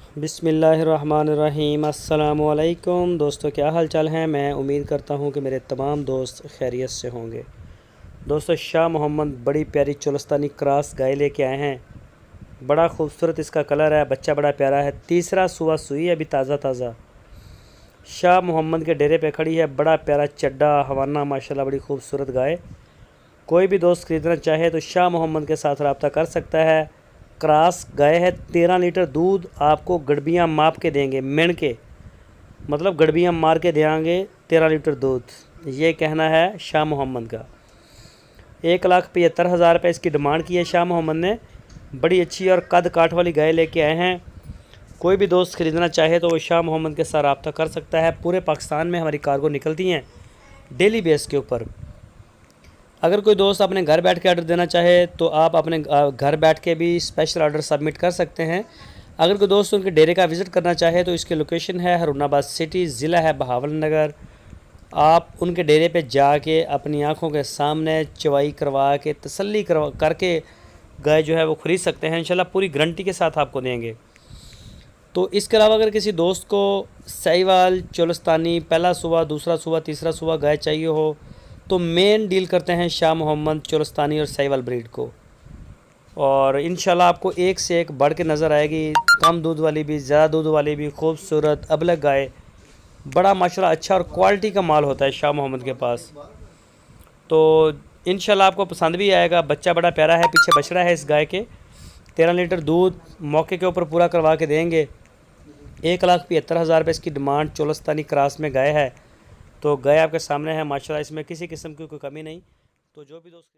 बिस्मिल्लाहिर्रहमानिर्रहीम। अस्सलामुअलैकुम दोस्तों, क्या हाल चाल हैं। मैं उम्मीद करता हूं कि मेरे तमाम दोस्त खैरियत से होंगे। दोस्तों, शाह मोहम्मद बड़ी प्यारी चोलस्तानी क्रॉस गाय लेके आए हैं। बड़ा खूबसूरत इसका कलर है, बच्चा बड़ा प्यारा है। तीसरा सुबह सुई है, अभी ताज़ा ताज़ा। शाह मोहम्मद के डेरे पे खड़ी है। बड़ा प्यारा चड्डा हवाना, माशाल्लाह बड़ी खूबसूरत गाय। कोई भी दोस्त ख़रीदना चाहे तो शाह मोहम्मद के साथ रब्ता कर सकता है। क्रॉस गाय है। 13 लीटर दूध आपको गड़बियाँ माप के देंगे, मिण के मतलब गड़बियाँ मार के देंगे। 13 लीटर दूध, ये कहना है शाह मोहम्मद का। 1,75,000 रुपये इसकी डिमांड की है शाह मोहम्मद ने। बड़ी अच्छी और कद काठ वाली गाय लेके आए हैं। कोई भी दोस्त ख़रीदना चाहे तो वो शाह मोहम्मद के साथ रब्ता कर सकता है। पूरे पाकिस्तान में हमारी कार्गो निकलती हैं डेली बेस के ऊपर। अगर कोई दोस्त अपने घर बैठ के ऑर्डर देना चाहे तो आप अपने घर बैठ के भी स्पेशल ऑर्डर सबमिट कर सकते हैं। अगर कोई दोस्त उनके डेरे का विज़िट करना चाहे तो इसकी लोकेशन है हरुणाबाद सिटी, ज़िला है बहावलनगर। आप उनके डेरे पे जाके अपनी आंखों के सामने चवाई करवा के तसल्ली करके गाय जो है वो ख़रीद सकते हैं। इंशाल्लाह पूरी गारंटी के साथ आपको देंगे। तो इसके अलावा अगर किसी दोस्त को साहिवाल, चोलस्तानी, पहला सुबह, दूसरा सुबह, तीसरा सुबह गाय चाहिए हो तो मेन डील करते हैं शाह मोहम्मद, चोलस्तानी और साहिवाल ब्रीड को। और इंशाल्लाह आपको एक से एक बढ़ के नज़र आएगी। कम दूध वाली भी, ज़्यादा दूध वाली भी, खूबसूरत अबलग गाय। बड़ा माशाल्लाह अच्छा और क्वालिटी का माल होता है शाह मोहम्मद के पास। तो इंशाल्लाह आपको पसंद भी आएगा। बच्चा बड़ा प्यारा है, पीछे बछड़ा है इस गाय के। 13 लीटर दूध मौके के ऊपर पूरा करवा के देंगे। 1,75,000 रुपये इसकी डिमांड। चोलस्तानी क्रॉस में गाय है। तो गाय आपके सामने है माशाल्लाह, इसमें किसी किस्म की कोई कमी नहीं। तो जो भी दोस्त